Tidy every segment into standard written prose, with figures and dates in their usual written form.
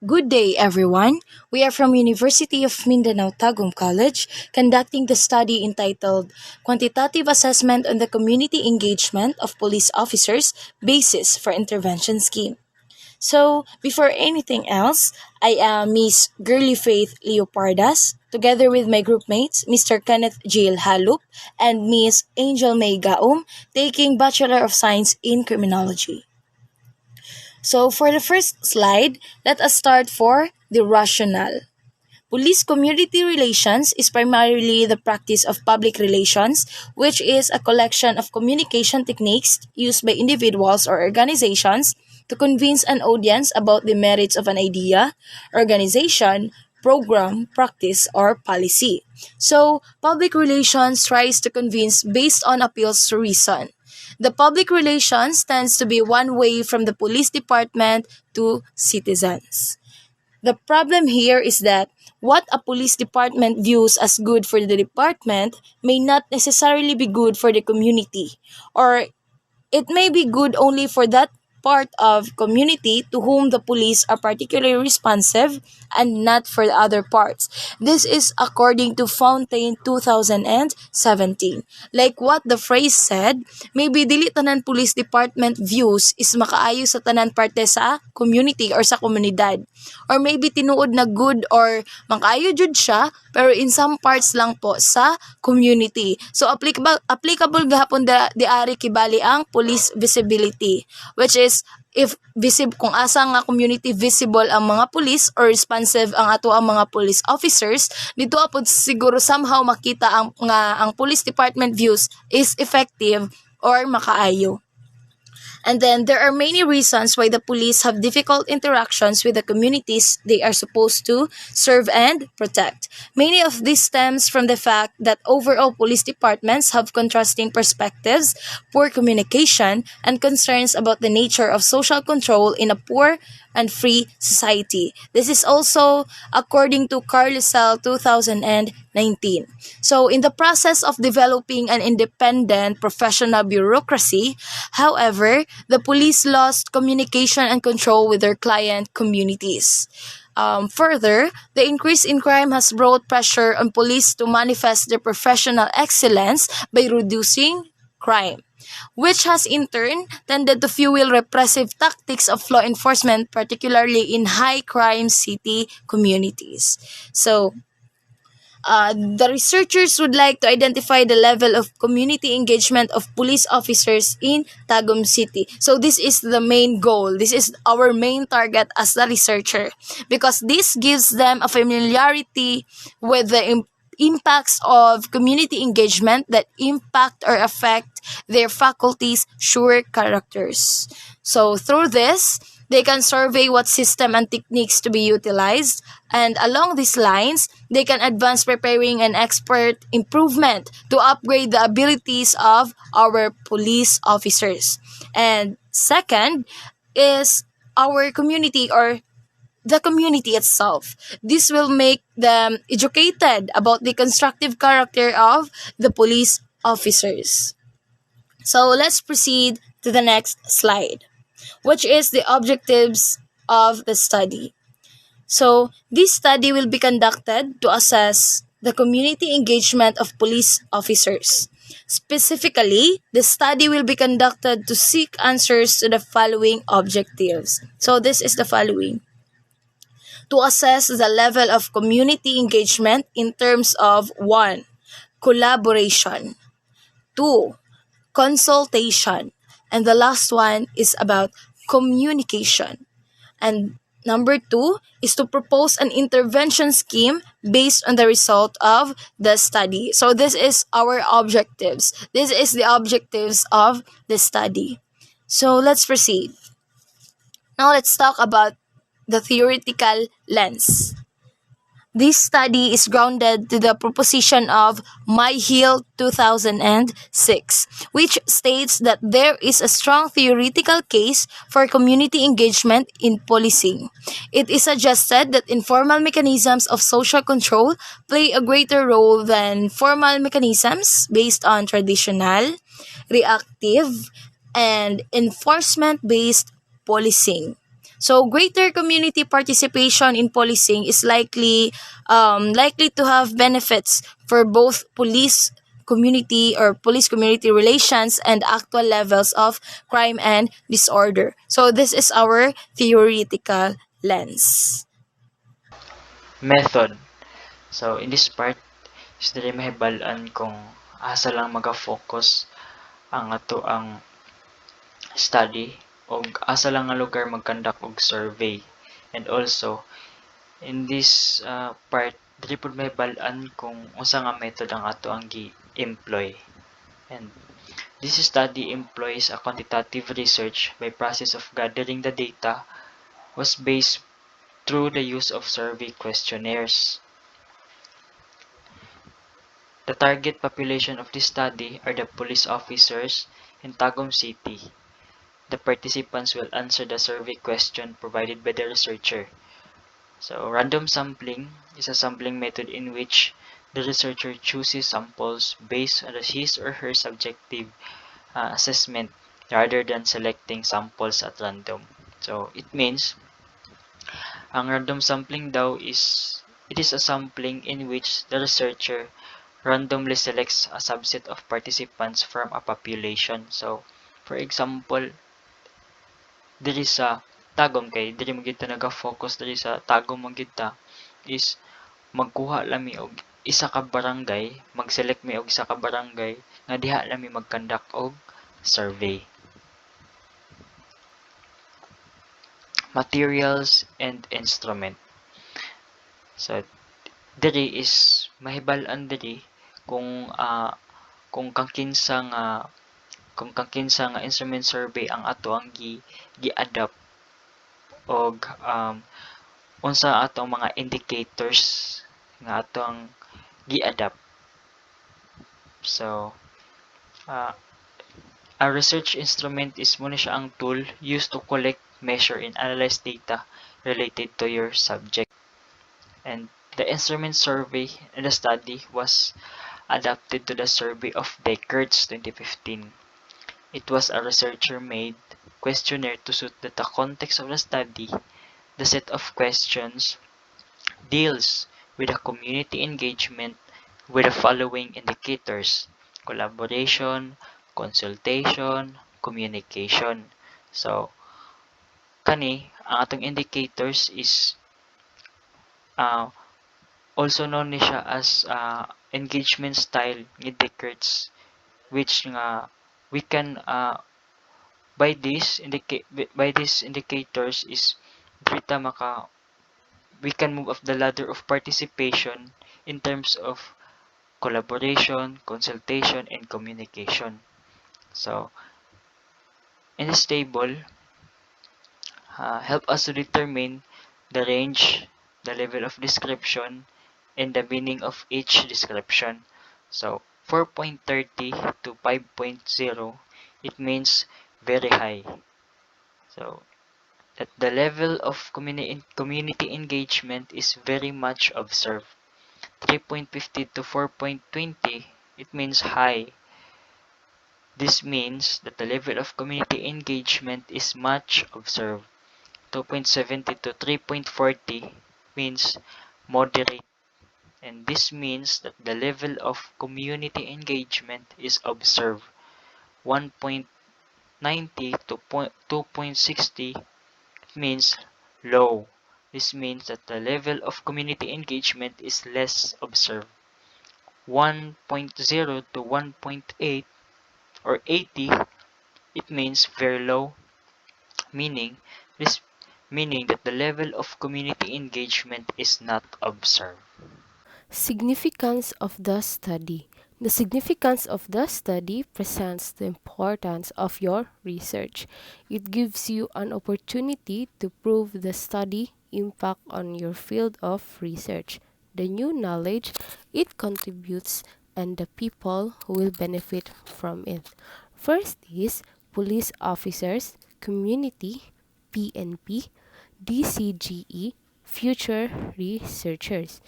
Good day, everyone. We are from University of Mindanao Tagum College, conducting the study entitled Quantitative Assessment on the Community Engagement of Police Officers: Basis for Intervention Scheme. So, before anything else, I am Miss Girly Faith Leopardas, together with my group mates, Mr. Kenneth Jill Halup and Miss Angel May Gaum, taking Bachelor of Science in Criminology. So for the first slide, let us start for the rationale. Police community relations is primarily the practice of public relations, which is a collection of communication techniques used by individuals or organizations to convince an audience about the merits of an idea, organization, program, practice, or policy. So, public relations tries to convince based on appeals to reason. The public relations tends to be one way from the police department to citizens. The problem here is that what a police department views as good for the department may not necessarily be good for the community, or it may be good only for that part of community to whom the police are particularly responsive and not for the other parts. This is according to Fountain 2017. Like what the phrase said, maybe dili tanan police department views is makaayo sa tanan parte sa community or sa komunidad. Or maybe tinuod na good or makaayo jud siya pero in some parts lang po sa community. So applicable gahapon di ari kibali ang police visibility, which is if kung asa nga community visible ang mga police or responsive ang ato ang mga police officers, dito apod siguro somehow makita ang police department views is effective or makaayo. And then there are many reasons why the police have difficult interactions with the communities they are supposed to serve and protect. Many of this stems from the fact that overall police departments have contrasting perspectives, poor communication, and concerns about the nature of social control in a poor and free society. This is also according to Carlisle 2019. So, in the process of developing an independent professional bureaucracy, however, the police lost communication and control with their client communities. Further, the increase in crime has brought pressure on police to manifest their professional excellence by reducing crime, which has in turn tended to fuel repressive tactics of law enforcement, particularly in high crime city communities. So, the researchers would like to identify the level of community engagement of police officers in Tagum City. So this is the main goal. This is our main target as the researcher because this gives them a familiarity with the impacts of community engagement that impact or affect their faculty's sure characters. So through this, they can survey what system and techniques to be utilized, and along these lines, they can advance preparing an expert improvement to upgrade the abilities of our police officers. And second is our community or the community itself. This will make them educated about the constructive character of the police officers. So let's proceed to the next slide, which is the objectives of the study. So, this study will be conducted to assess the community engagement of police officers. Specifically, the study will be conducted to seek answers to the following objectives. So, this is the following: to assess the level of community engagement in terms of 1. Collaboration, 2. Consultation, and the last one is about communication. And number 2 is to propose an intervention scheme based on the result of the study. So this is our objectives. This is the objectives of the study. So let's proceed. Now let's talk about the theoretical lens. This study is grounded to the proposition of Myhill 2006, which states that there is a strong theoretical case for community engagement in policing. It is suggested that informal mechanisms of social control play a greater role than formal mechanisms based on traditional, reactive, and enforcement-based policing. So greater community participation in policing is likely to have benefits for both police community relations and actual levels of crime and disorder. So this is our theoretical lens. Method. So in this part is diri mahibal-an kung asa lang maga-focus ang ato ang study o asa lang nga lugar mag-conduct og survey. And also in this part diri pud mahibal-an kung unsa nga method ang ato ang gi-employ. And this study employs a quantitative research by process of gathering the data was based through the use of survey questionnaires. The target population of this study are the police officers in Tagum City. The participants will answer the survey question provided by the researcher. So, random sampling is a sampling method in which the researcher chooses samples based on his or her subjective assessment rather than selecting samples at random. So, it means ang random sampling daw it is a sampling in which the researcher randomly selects a subset of participants from a population. So, for example, diri sa Tagum kay diri mo gid ta naga-focus diri sa Tagum mo gid ta is magkuha lami og isa ka barangay, mag-select mi og isa ka barangay nga diha lami mag-conduct og survey. Materials and instrument. So, diri is mahibal-an diri kung kung kang kinsa nga instrument survey ang ato ang gi-adapt og unsa atong mga indicators nga ato ang gi-adapt. So, a research instrument is muna siya ang tool used to collect, measure, and analyze data related to your subject. And the instrument survey in the study was adapted to the survey of Deckard's 2015. It was a researcher-made questionnaire to suit the context of the study. The set of questions deals with a community engagement with the following indicators: collaboration, consultation, communication. So, kani, ang atong indicators is also known ni siya as engagement style ni Deckard's, which nga we can by these indicators is dita maka we can move up the ladder of participation in terms of collaboration, consultation, and communication. So, in this table, help us to determine the range, the level of description, and the meaning of each description. So, 4.30 to 5.0, it means very high. So, that the level of community engagement is very much observed. 3.50 to 4.20, it means high. This means that the level of community engagement is much observed. 2.70 to 3.40 means moderate, and this means that the level of community engagement is observed. 1.90 to 2.60 means low. This means that the level of community engagement is less observed. 1.0 to 1.8 or 80, it means very low, meaning this meaning that the level of community engagement is not observed. Significance of the study. The significance of the study presents the importance of your research. It gives you an opportunity to prove the study impact on your field of research. The new knowledge it contributes and the people who will benefit from it. First is police officers, community, PNP, DCGE, future researchers.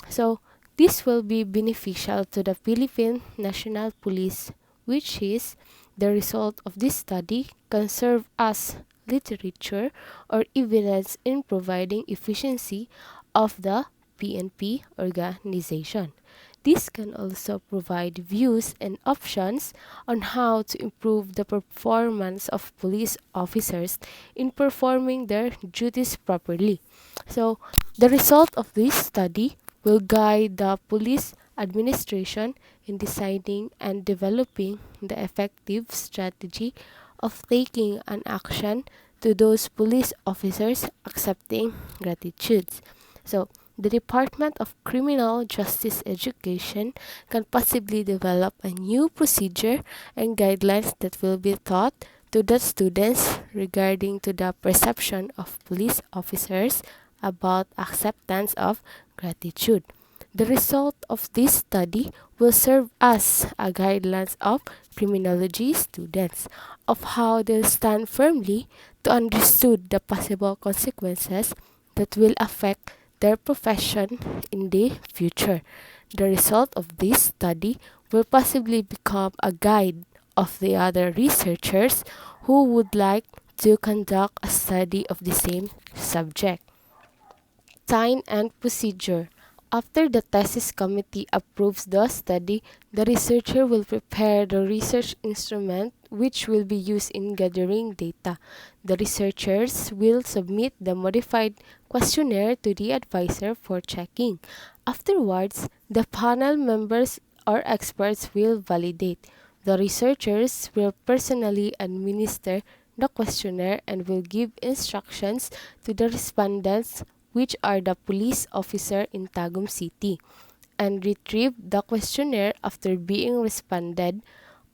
So, this will be beneficial to the Philippine National Police, which is the result of this study can serve as literature or evidence in providing efficiency of the PNP organization. This can also provide views and options on how to improve the performance of police officers in performing their duties properly. So, the result of this study will guide the police administration in deciding and developing the effective strategy of taking an action to those police officers accepting gratitudes. So, the Department of Criminal Justice Education can possibly develop a new procedure and guidelines that will be taught to the students regarding to the perception of police officers about acceptance of gratitude. The result of this study will serve as a guidelines of criminology students of how they'll stand firmly to understood the possible consequences that will affect their profession in the future. The result of this study will possibly become a guide of the other researchers who would like to conduct a study of the same subject. Design and procedure. After the thesis committee approves the study, the researcher will prepare the research instrument which will be used in gathering data. The researchers will submit the modified questionnaire to the advisor for checking. Afterwards, the panel members or experts will validate. The researchers will personally administer the questionnaire and will give instructions to the respondents, which are the police officer in Tagum City, and retrieve the questionnaire after being responded.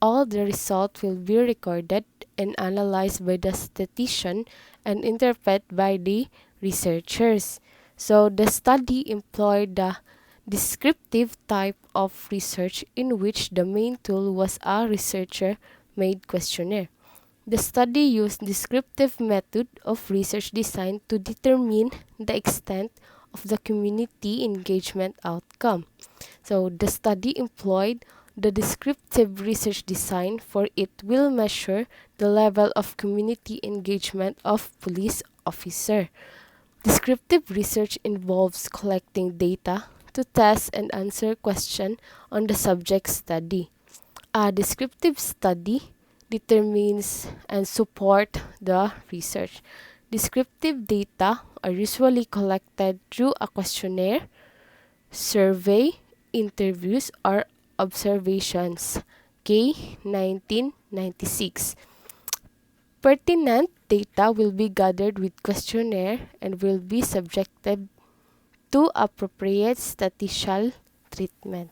All the results will be recorded and analyzed by the statistician and interpreted by the researchers. So the study employed the descriptive type of research in which the main tool was a researcher-made questionnaire. The study used descriptive method of research design to determine the extent of the community engagement outcome. So the study employed the descriptive research design for it will measure the level of community engagement of police officer. Descriptive research involves collecting data to test and answer questions on the subject study. A descriptive study determines and support the research. Descriptive data are usually collected through a questionnaire, survey, interviews, or observations. K. 1996. Pertinent data will be gathered with questionnaire and will be subjected to appropriate statistical treatment.